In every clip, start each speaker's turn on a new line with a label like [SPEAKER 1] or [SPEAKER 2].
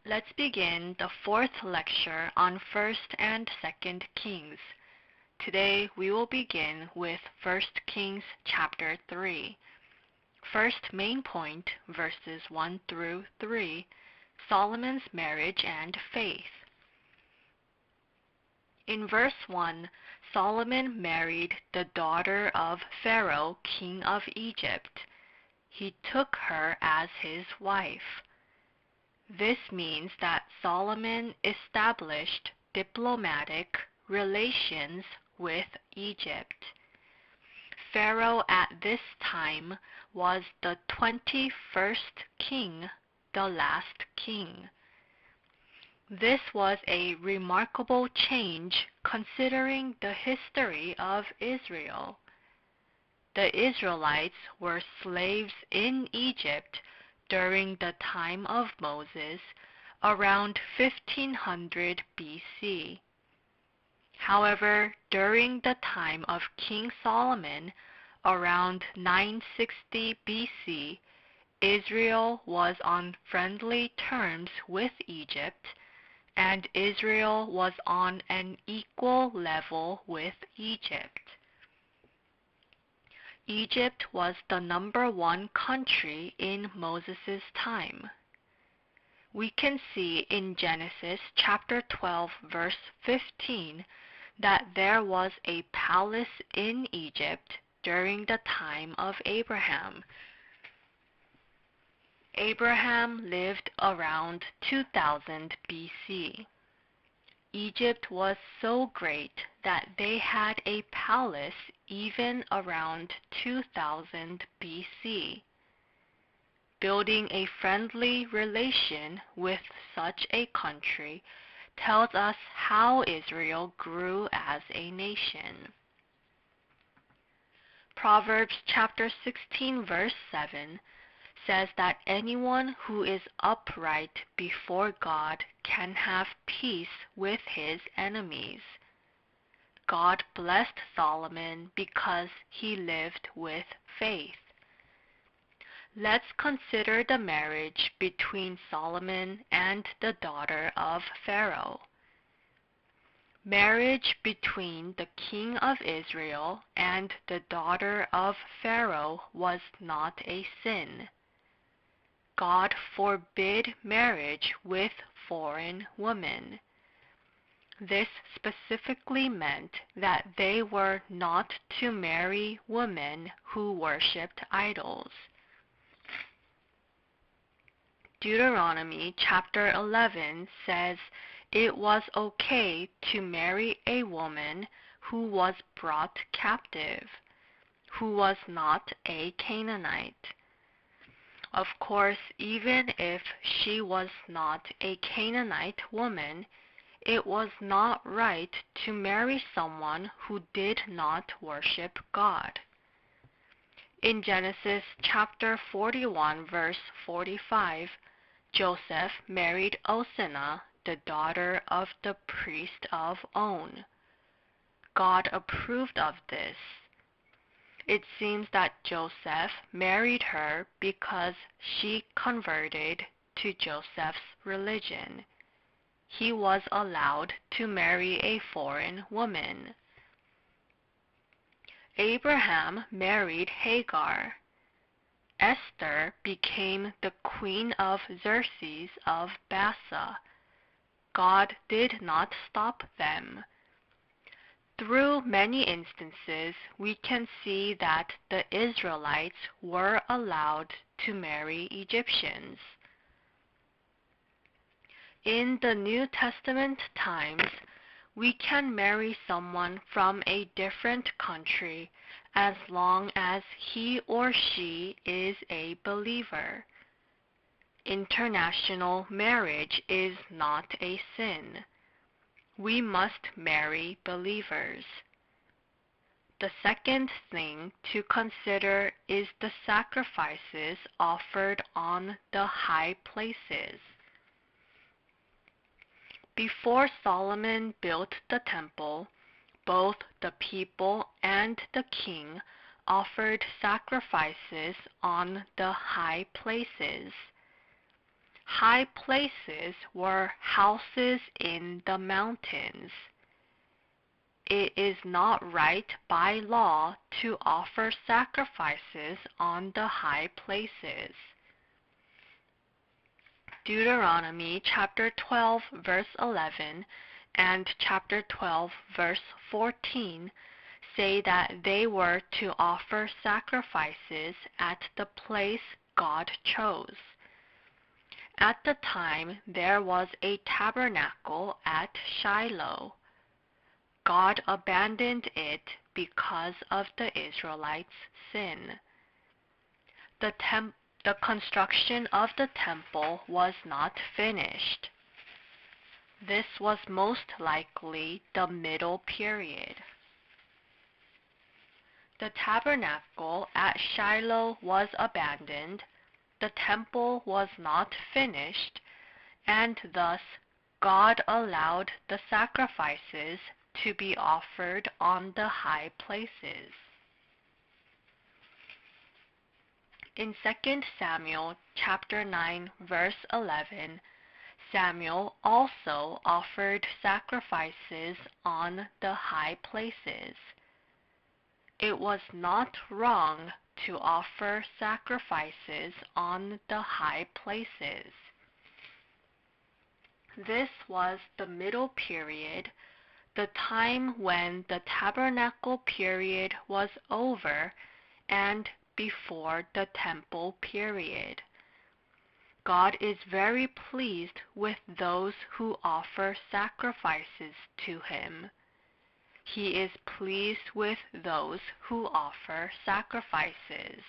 [SPEAKER 1] Let's begin the fourth lecture on 1st and 2nd Kings. Today we will begin with 1st Kings chapter 3. First main point, verses 1 through 3, Solomon's marriage and faith. In verse 1, Solomon married the daughter of Pharaoh, king of Egypt. He took her as his wife. This means that Solomon established diplomatic relations with Egypt. Pharaoh at this time was the 21st king, the last king. This was a remarkable change considering the history of Israel. The Israelites were slaves in Egypt during the time of Moses, around 1500 BC. However, during the time of King Solomon, around 960 BC, Israel was on friendly terms with Egypt, and Israel was on an equal level with Egypt. Egypt was the number one country in Moses' time. We can see in Genesis chapter 12 verse 15 that there was a palace in Egypt during the time of Abraham. Abraham lived around 2000 BC. Egypt was so great that they had a palace even around 2000 BC. Building a friendly relation with such a country tells us how Israel grew as a nation. Proverbs chapter 16 verse 7 says that anyone who is upright before God can have peace with his enemies. God blessed Solomon because he lived with faith. Let's consider the marriage between Solomon and the daughter of Pharaoh. Marriage between the king of Israel and the daughter of Pharaoh was not a sin. God forbid marriage with foreign women. This specifically meant that they were not to marry women who worshipped idols. Deuteronomy chapter 11 says it was okay to marry a woman who was brought captive, who was not a Canaanite. Of course, even if she was not a Canaanite woman, it was not right to marry someone who did not worship God. In Genesis chapter 41 verse 45, Joseph married Osannah, the daughter of the priest of On. God approved of this. It seems that Joseph married her because she converted to Joseph's religion. He was allowed to marry a foreign woman. Abraham married Hagar. Esther became the queen of Xerxes of Bassa. God did not stop them. Through many instances, we can see that the Israelites were allowed to marry Egyptians. In the New Testament times, we can marry someone from a different country as long as he or she is a believer. International marriage is not a sin. We must marry believers. The second thing to consider is the sacrifices offered on the high places. Before Solomon built the temple, both the people and the king offered sacrifices on the high places. High places were houses in the mountains. It is not right by law to offer sacrifices on the high places. Deuteronomy chapter 12 verse 11 and chapter 12 verse 14 say that they were to offer sacrifices at the place God chose. At the time, there was a tabernacle at Shiloh. God abandoned it because of the Israelites' sin. The construction of the temple was not finished. This was most likely the middle period. The tabernacle at Shiloh was abandoned, the temple was not finished, and thus God allowed the sacrifices to be offered on the high places. In 2 Samuel chapter 9 verse 11, Samuel also offered sacrifices on the high places. It was not wrong to offer sacrifices on the high places. This was the middle period, the time when the tabernacle period was over and before the temple period. God is very pleased with those who offer sacrifices to Him. He is pleased with those who offer sacrifices.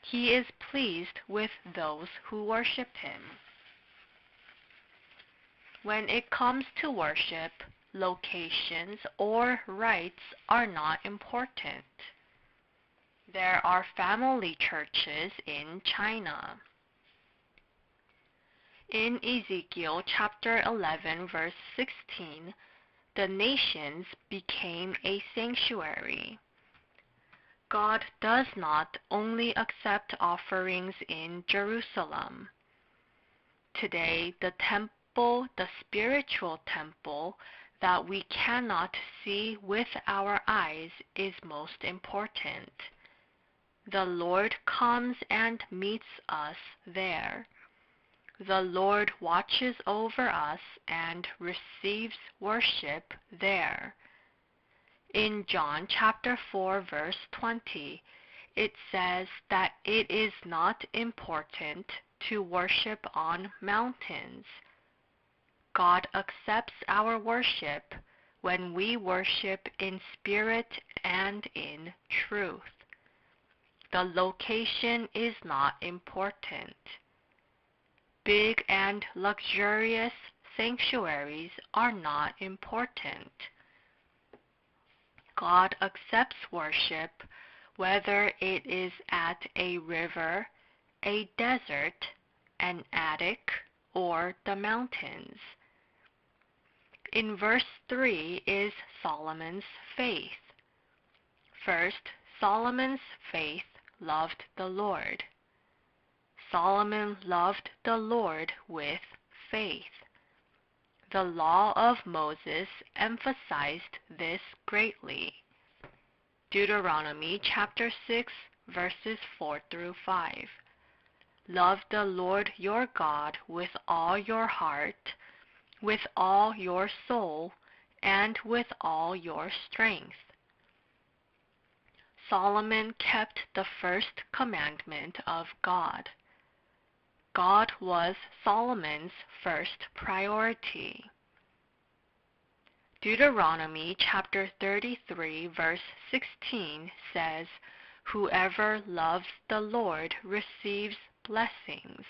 [SPEAKER 1] He is pleased with those who worship Him. When it comes to worship, locations or rites are not important. There are family churches in China. In Ezekiel chapter 11 verse 16, the nations became a sanctuary. God does not only accept offerings in Jerusalem. Today, the temple, the spiritual temple that we cannot see with our eyes, is most important. The Lord comes and meets us there. The Lord watches over us and receives worship there. In John chapter 4 verse 20, it says that it is not important to worship on mountains. God accepts our worship when we worship in spirit and in truth. The location is not important. Big and luxurious sanctuaries are not important. God accepts worship whether it is at a river, a desert, an attic, or the mountains. In verse 3 is Solomon's faith. First, Solomon's faith loved the Lord. Solomon loved the Lord with faith. The law of Moses emphasized this greatly. Deuteronomy chapter 6 verses 4 through 5. Love the Lord your God with all your heart, with all your soul, and with all your strength. Solomon kept the first commandment of God. God was Solomon's first priority. Deuteronomy chapter 33 verse 16 says, "Whoever loves the Lord receives blessings."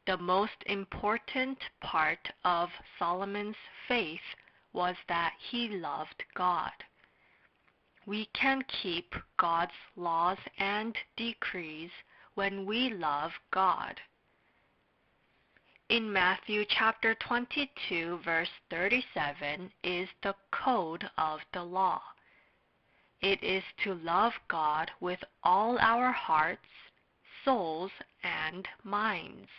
[SPEAKER 1] The most important part of Solomon's faith was that he loved God. We can keep God's laws and decrees when we love God. In Matthew chapter 22 verse 37 is the code of the law. It is to love God with all our hearts, souls, and minds.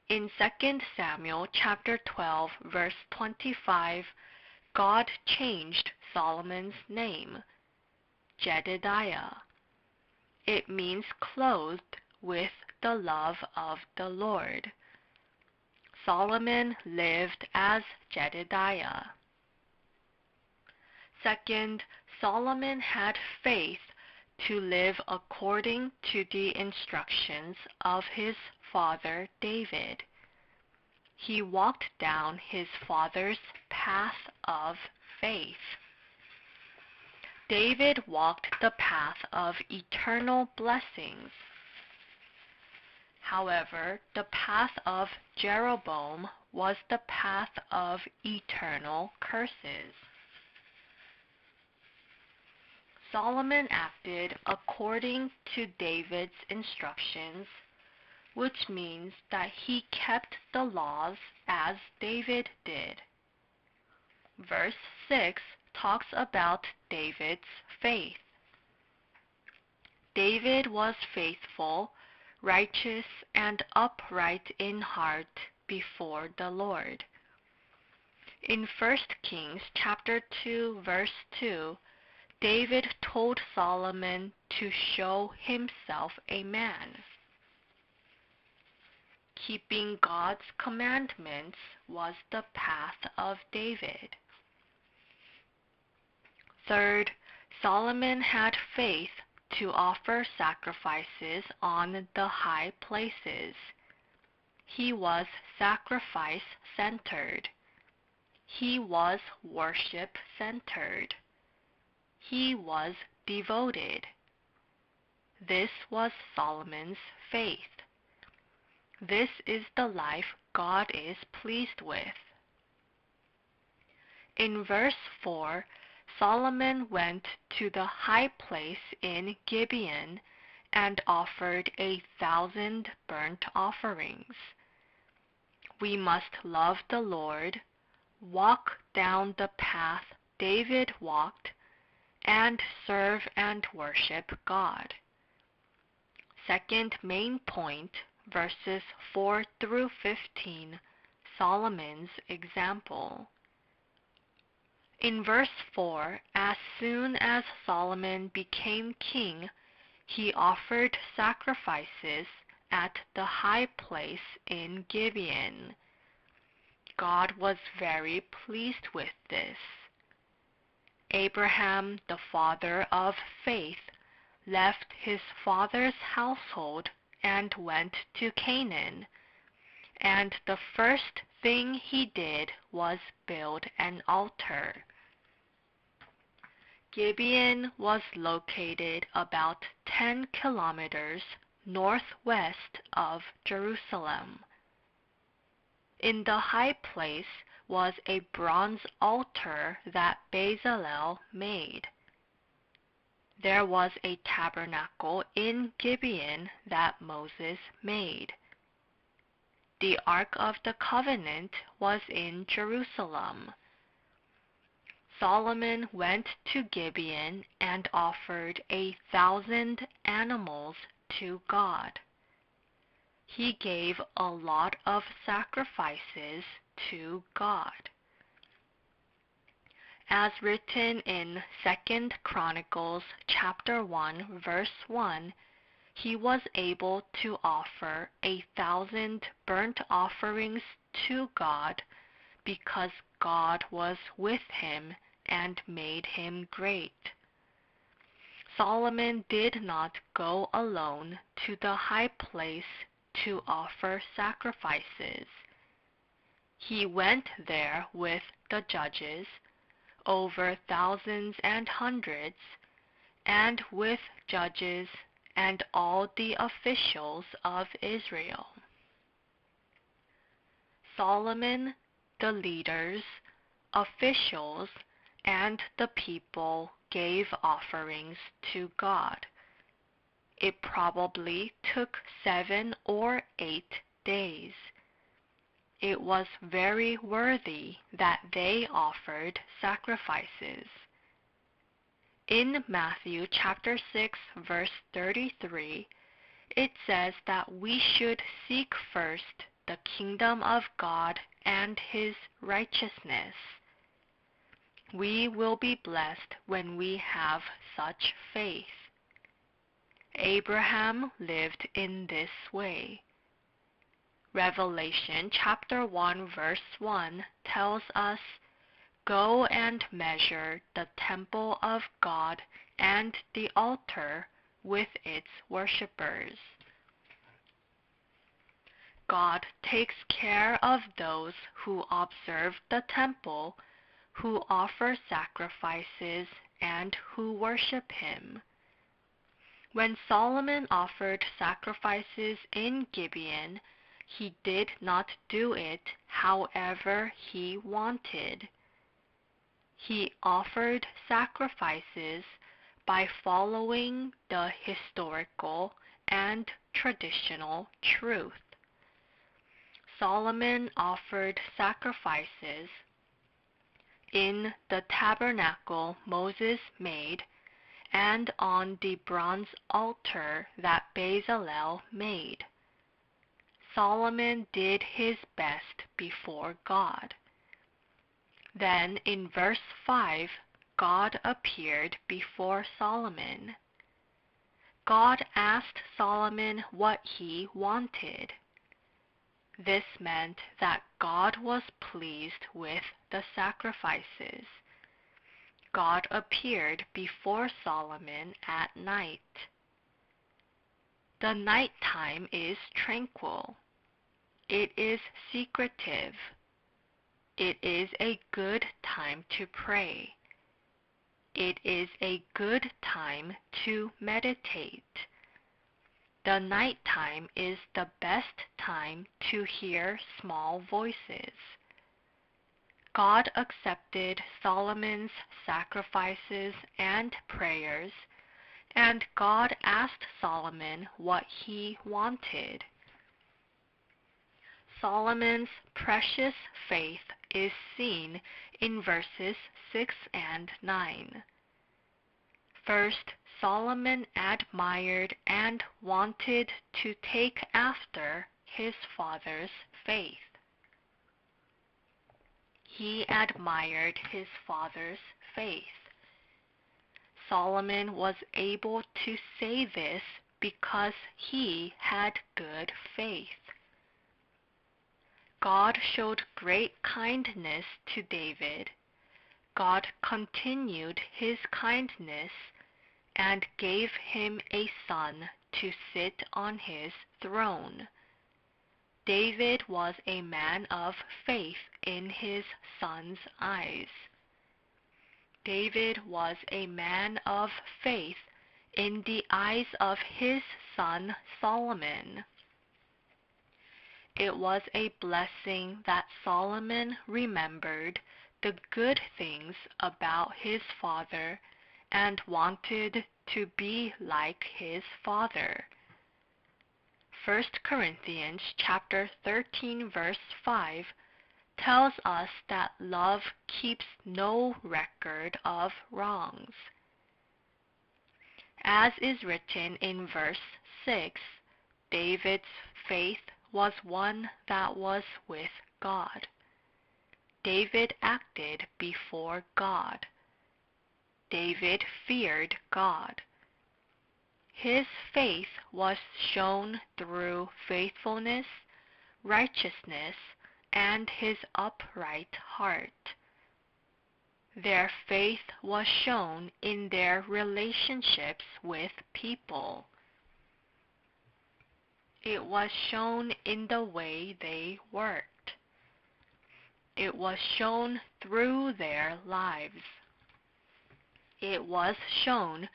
[SPEAKER 1] In 2 Samuel chapter 12, verse 25, God changed Solomon's name, Jedediah. It means clothed with the love of the Lord. Solomon lived as Jedediah. Second, Solomon had faith to live according to the instructions of his father David. He walked down his father's path of faith. David walked the path of eternal blessings. However, the path of Jeroboam was the path of eternal curses. Solomon acted according to David's instructions, which means that he kept the laws as David did. Verse 6 talks about David's faith. David was faithful, righteous, and upright in heart before the Lord. In 1 Kings chapter 2, verse 2, David told Solomon to show himself a man. Keeping God's commandments was the path of David. Third, Solomon had faith to offer sacrifices on the high places. He was sacrifice-centered. He was worship-centered. He was devoted. This was Solomon's faith. This is the life God is pleased with. In verse 4, Solomon went to the high place in Gibeon and offered 1,000 burnt offerings. We must love the Lord, walk down the path David walked, and serve and worship God. Second main point, verses 4 through 15, Solomon's example. In verse 4, as soon as Solomon became king, he offered sacrifices at the high place in Gibeon. God was very pleased with this. Abraham, the father of faith, left his father's household and went to Canaan, and the first thing he did was build an altar. Gibeon was located about 10 kilometers northwest of Jerusalem. In the high place was a bronze altar that Bezalel made. There was a tabernacle in Gibeon that Moses made. The Ark of the Covenant was in Jerusalem. Solomon went to Gibeon and offered 1,000 animals to God. He gave a lot of sacrifices to God. As written in 2 Chronicles chapter 1, verse 1, he was able to offer 1,000 burnt offerings to God because God was with him and made him great. Solomon did not go alone to the high place to offer sacrifices. He went there with the judges, over thousands and hundreds, and with judges and all the officials of Israel. Solomon, the leaders, officials, and the people gave offerings to God. It probably took 7 or 8 days. It was very worthy that they offered sacrifices. In Matthew chapter 6, verse 33, it says that we should seek first the kingdom of God and His righteousness. We will be blessed when we have such faith. Abraham lived in this way. Revelation chapter 1 verse 1 tells us, "Go and measure the temple of God and the altar with its worshippers." God takes care of those who observe the temple, who offer sacrifices, and who worship Him. When Solomon offered sacrifices in Gibeon, he did not do it however he wanted. He offered sacrifices by following the historical and traditional truth. Solomon offered sacrifices in the tabernacle Moses made and on the bronze altar that Bezalel made. Solomon did his best before God. Then in verse 5, God appeared before Solomon. God asked Solomon what he wanted. This meant that God was pleased with the sacrifices. God appeared before Solomon at night. The nighttime is tranquil. It is secretive. It is a good time to pray. It is a good time to meditate. The nighttime is the best time to hear small voices. God accepted Solomon's sacrifices and prayers, and God asked Solomon what he wanted. Solomon's precious faith is seen in verses 6 and 9. First, Solomon admired and wanted to take after his father's faith. He admired his father's faith. Solomon was able to say this because he had good faith. God showed great kindness to David. God continued his kindness and gave him a son to sit on his throne. David was a man of faith in his son's eyes. David was a man of faith in the eyes of his son Solomon. It was a blessing that Solomon remembered the good things about his father and wanted to be like his father. 1 Corinthians chapter 13 verse 5 tells us that love keeps no record of wrongs. As is written in verse 6, David's faith was one that was with God. David acted before God. David feared God. His faith was shown through faithfulness, righteousness, and his upright heart. Their faith was shown in their relationships with people. It was shown in the way they worked. It was shown through their lives. It was shown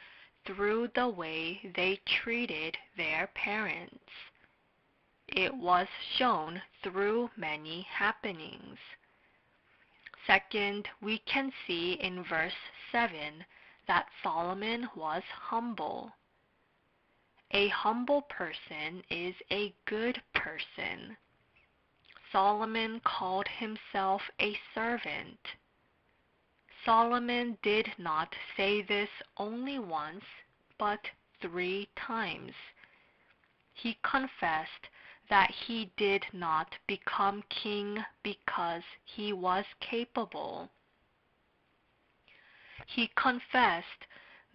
[SPEAKER 1] through the way they treated their parents. It was shown through many happenings. Second, we can see in verse 7 that Solomon was humble. A humble person is a good person. Solomon called himself a servant. Solomon did not say this only once, but 3 times. He confessed that he did not become king because he was capable. He confessed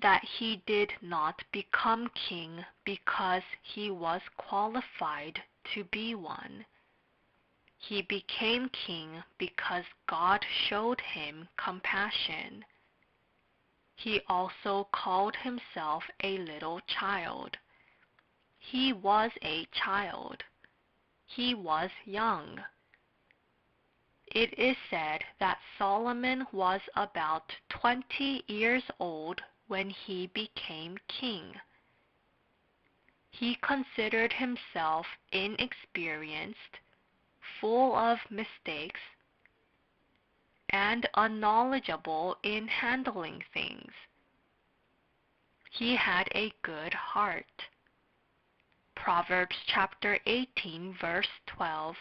[SPEAKER 1] that he did not become king because he was qualified to be one. He became king because God showed him compassion. He also called himself a little child. He was a child. He was young. It is said that Solomon was about 20 years old when he became king. He considered himself inexperienced, full of mistakes, and unknowledgeable in handling things. He had a good heart. Proverbs chapter 18, verse 12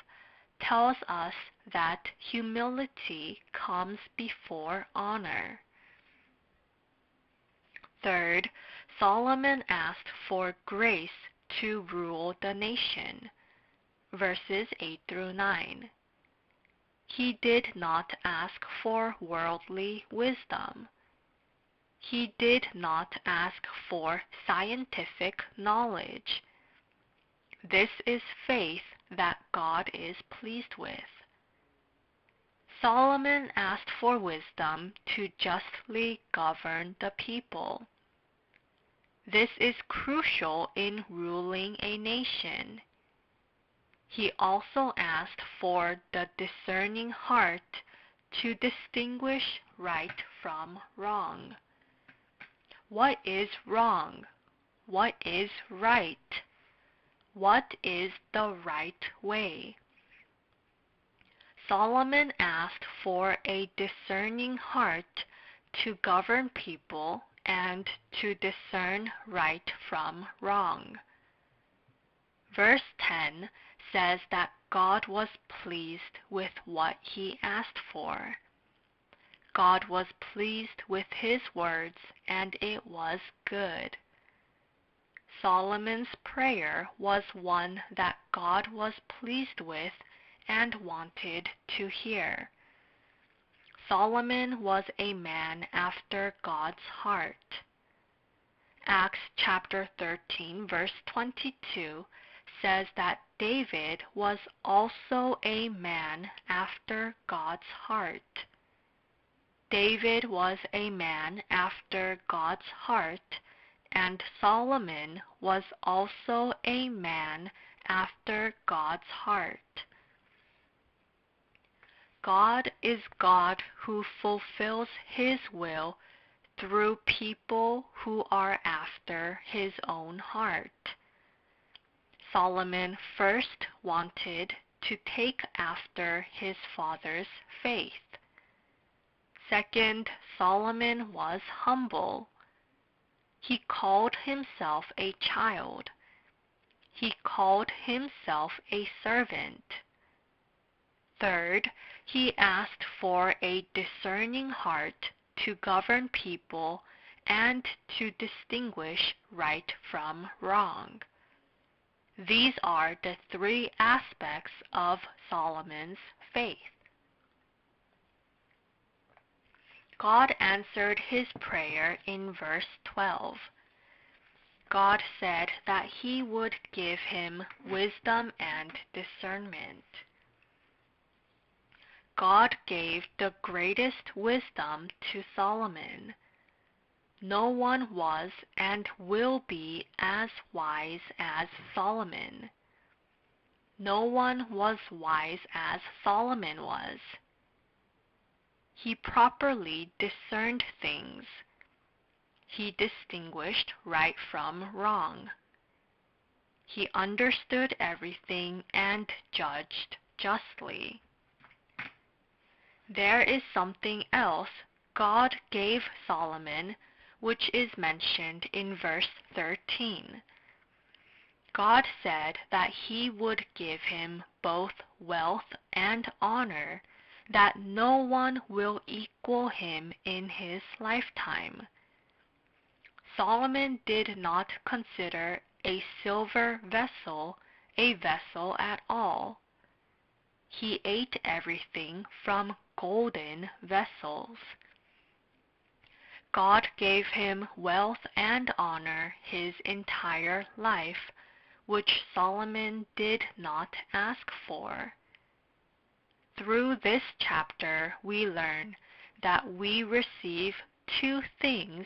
[SPEAKER 1] tells us that humility comes before honor. Third, Solomon asked for grace to rule the nation. Verses 8 through 9. He did not ask for worldly wisdom. He did not ask for scientific knowledge. This is faith that God is pleased with. Solomon asked for wisdom to justly govern the people. This is crucial in ruling a nation. He also asked for the discerning heart to distinguish right from wrong. What is wrong? What is right? What is the right way? Solomon asked for a discerning heart to govern people and to discern right from wrong. Verse 10 says that God was pleased with what he asked for. God was pleased with his words, and it was good. Solomon's prayer was one that God was pleased with and wanted to hear. Solomon was a man after God's heart. Acts chapter 13, verse 22 says that David was also a man after God's heart. David was a man after God's heart, and Solomon was also a man after God's heart. God is God who fulfills his will through people who are after his own heart. Solomon first wanted to take after his father's faith. Second, Solomon was humble. He called himself a child. He called himself a servant. Third, he asked for a discerning heart to govern people and to distinguish right from wrong. These are the 3 aspects of Solomon's faith. God answered his prayer in verse 12. God said that he would give him wisdom and discernment. God gave the greatest wisdom to Solomon. No one was and will be as wise as Solomon. No one was wise as Solomon was. He properly discerned things. He distinguished right from wrong. He understood everything and judged justly. There is something else God gave Solomon, which is mentioned in verse 13. God said that he would give him both wealth and honor, that no one will equal him in his lifetime. Solomon did not consider a silver vessel a vessel at all. He ate everything from golden vessels. God gave him wealth and honor his entire life, which Solomon did not ask for. Through this chapter, we learn that we receive two things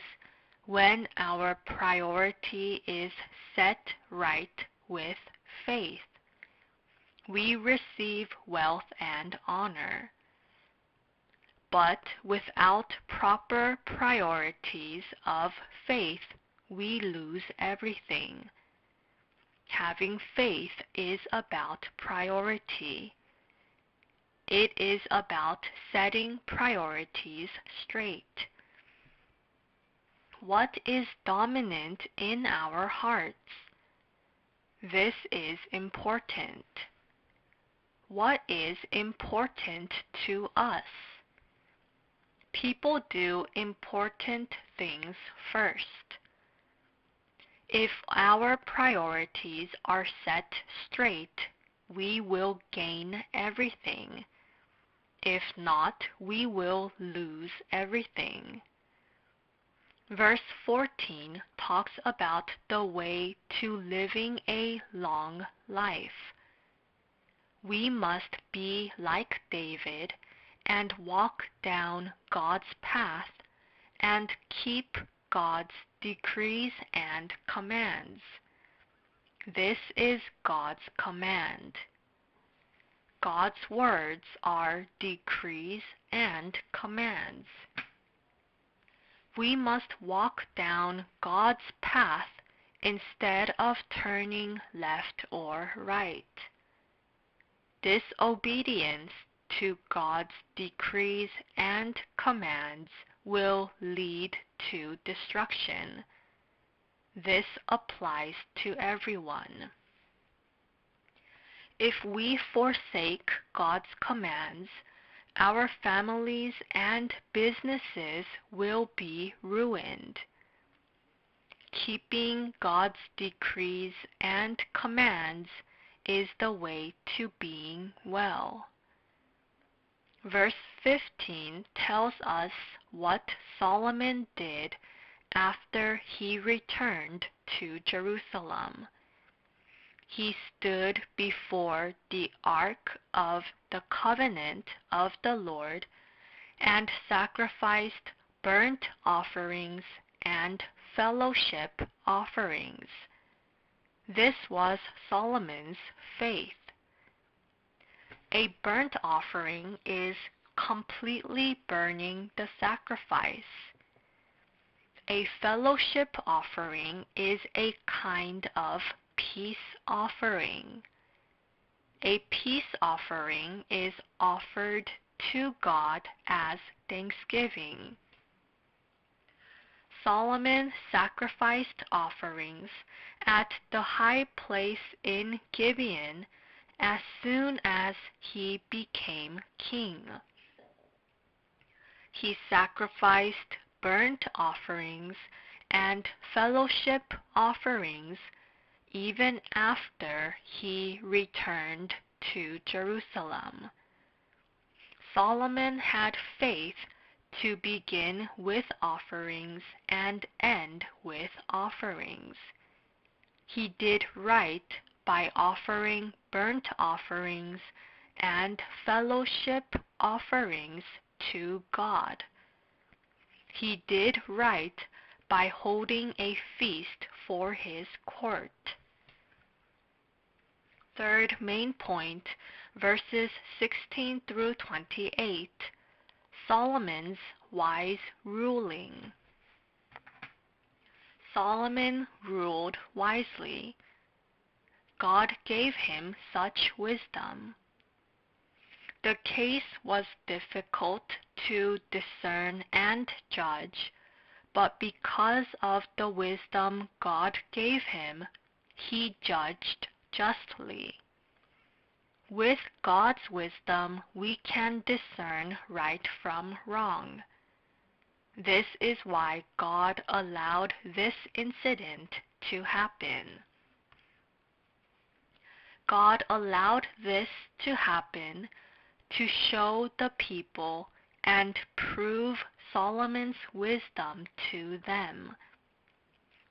[SPEAKER 1] when our priority is set right with faith. We receive wealth and honor. But without proper priorities of faith, we lose everything. Having faith is about priority. It is about setting priorities straight. What is dominant in our hearts? This is important. What is important to us? People do important things first. If our priorities are set straight, we will gain everything. If not, we will lose everything. Verse 14 talks about the way to living a long life. We must be like David and walk down God's path and keep God's decrees and commands. This is God's command. God's words are decrees and commands. We must walk down God's path instead of turning left or right. Disobedience to God's decrees and commands will lead to destruction. This applies to everyone. If we forsake God's commands, our families and businesses will be ruined. Keeping God's decrees and commands is the way to being well. Verse 15 tells us what Solomon did after he returned to Jerusalem. He stood before the Ark of the Covenant of the Lord and sacrificed burnt offerings and fellowship offerings. This was Solomon's faith. A burnt offering is completely burning the sacrifice. A fellowship offering is a kind of peace offering. A peace offering is offered to God as thanksgiving. Solomon sacrificed offerings at the high place in Gibeon as soon as he became king. He sacrificed burnt offerings and fellowship offerings even after he returned to Jerusalem. Solomon had faith to begin with offerings and end with offerings. He did right by offering burnt offerings and fellowship offerings to God. He did right by holding a feast for his court. Third main point, verses 16 through 28, Solomon's wise ruling. Solomon ruled wisely. God gave him such wisdom. The case was difficult to discern and judge, but because of the wisdom God gave him, he judged justly. With God's wisdom, we can discern right from wrong. This is why God allowed this incident to happen. God allowed this to happen to show the people and prove Solomon's wisdom to them.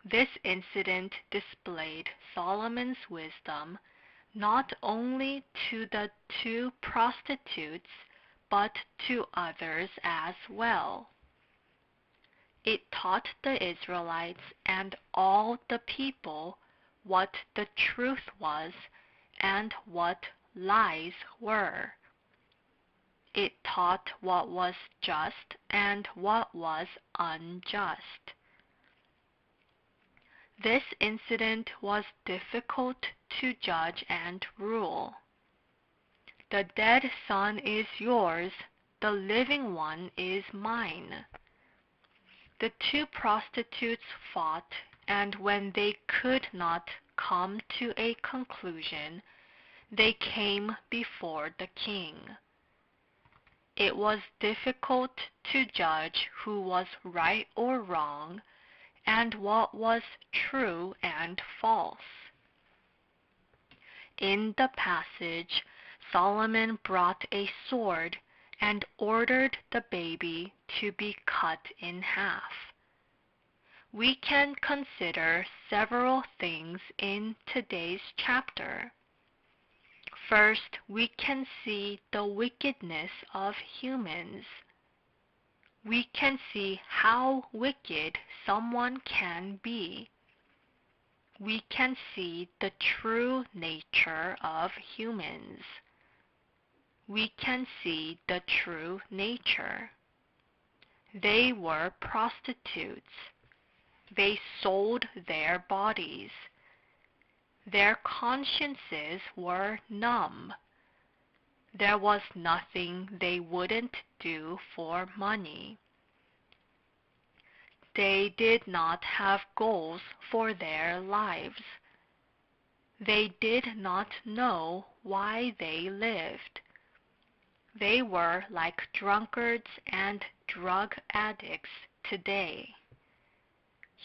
[SPEAKER 1] This incident displayed Solomon's wisdom not only to the two prostitutes, but to others as well. It taught the Israelites and all the people what the truth was and what lies were. It taught what was just and what was unjust. This incident was difficult to judge and rule. The dead son is yours, the living one is mine. The two prostitutes fought, and when they could not come to a conclusion, they came before the king. It was difficult to judge who was right or wrong, and what was true and false. In the passage, Solomon brought a sword and ordered the baby to be cut in half. We can consider several things in today's chapter. First, we can see the wickedness of humans. We can see how wicked someone can be. We can see the true nature of humans. We can see the true nature. They were prostitutes. They sold their bodies. Their consciences were numb. There was nothing they wouldn't do for money. They did not have goals for their lives. They did not know why they lived. They were like drunkards and drug addicts today.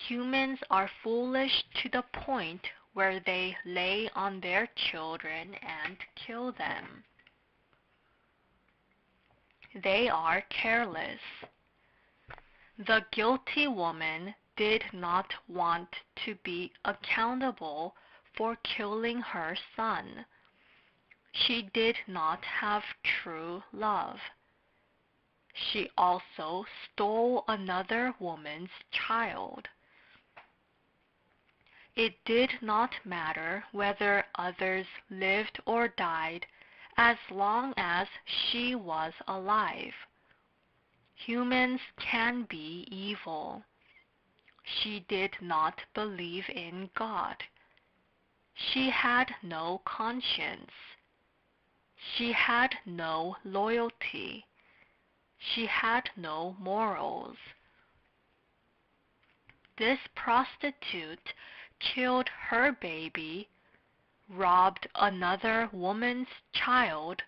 [SPEAKER 1] Humans are foolish to the point where they lay on their children and kill them. They are careless. The guilty woman did not want to be accountable for killing her son. She did not have true love. She also stole another woman's child. It did not matter whether others lived or died, as long as she was alive. Humans can be evil. She did not believe in God. She had no conscience. She had no loyalty. She had no morals. This prostitute killed her baby, robbed another woman's child,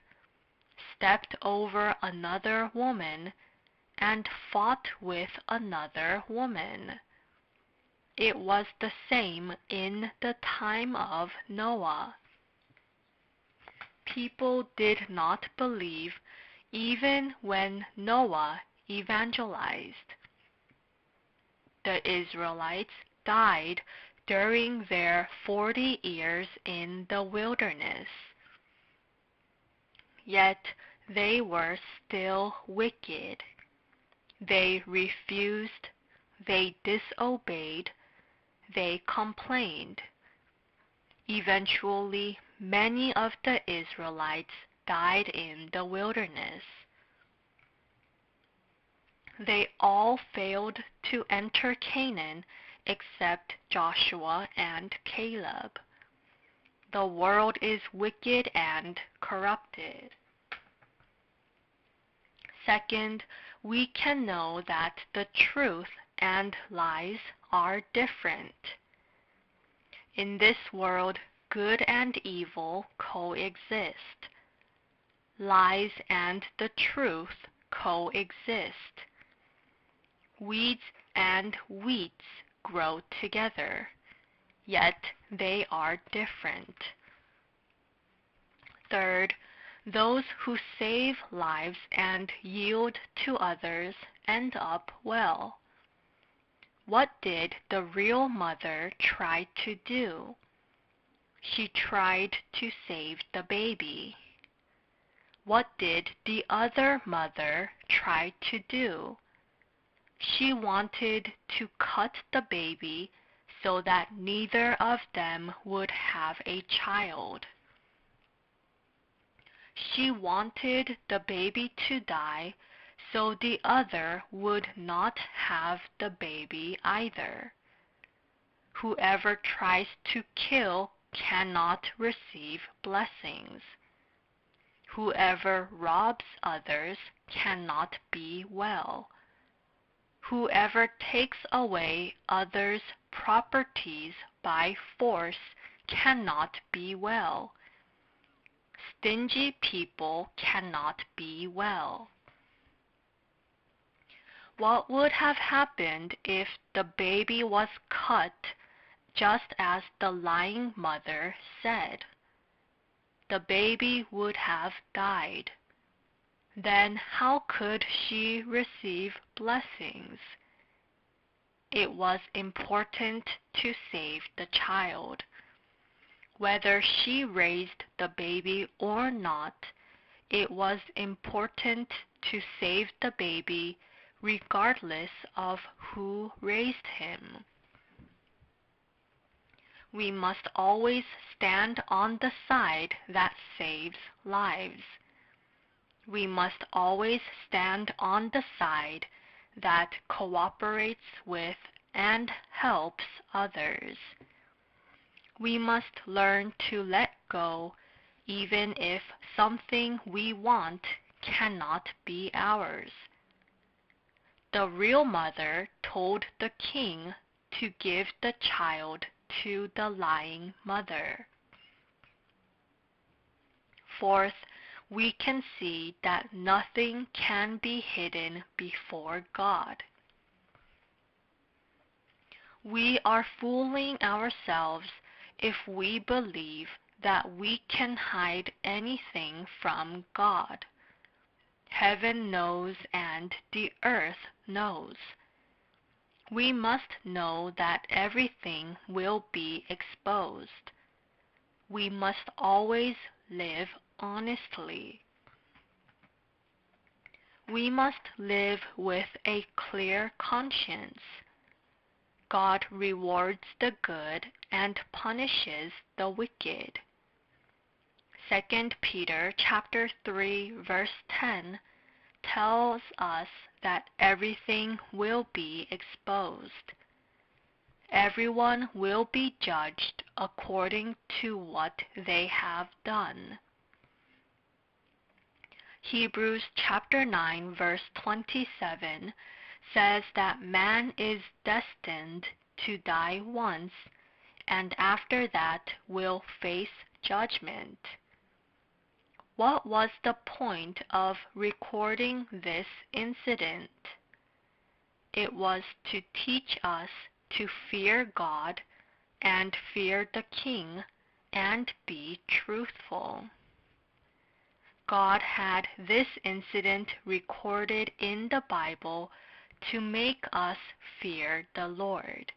[SPEAKER 1] stepped over another woman, and fought with another woman. It was the same in the time of Noah. People did not believe even when Noah evangelized. The Israelites died during their 40 years in the wilderness. Yet they were still wicked. They refused, they disobeyed, they complained. Eventually, many of the Israelites died in the wilderness. They all failed to enter Canaan except Joshua and Caleb. The world is wicked and corrupted. Second, we can know that the truth and lies are different. In this world, good and evil coexist. Lies and the truth coexist. Weeds and wheats grow together, yet they are different. Third, those who save lives and yield to others end up well. What did the real mother try to do? She tried to save the baby. What did the other mother try to do? She wanted to cut the baby so that neither of them would have a child. She wanted the baby to die so the other would not have the baby either. Whoever tries to kill cannot receive blessings. Whoever robs others cannot be well. Whoever takes away others' properties by force cannot be well. Stingy people cannot be well. What would have happened if the baby was cut just as the lying mother said? The baby would have died. Then how could she receive blessings? It was important to save the child. Whether she raised the baby or not, it was important to save the baby regardless of who raised him. We must always stand on the side that saves lives. We must always stand on the side that cooperates with and helps others. We must learn to let go even if something we want cannot be ours. The real mother told the king to give the child to the lying mother. Fourth, we can see that nothing can be hidden before God. We are fooling ourselves if we believe that we can hide anything from God. Heaven knows and the earth knows. We must know that everything will be exposed. We must always live honestly. We must live with a clear conscience. God rewards the good and punishes the wicked. 2 Peter chapter 3 verse 10 tells us that everything will be exposed. Everyone will be judged according to what they have done. Hebrews chapter 9 verse 27 says that man is destined to die once and after that will face judgment. What was the point of recording this incident? It was to teach us to fear God and fear the King and be truthful. God had this incident recorded in the Bible to make us fear the Lord.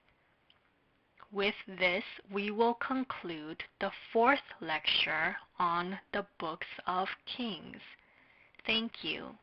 [SPEAKER 1] With this, we will conclude the fourth lecture on the books of Kings. Thank you.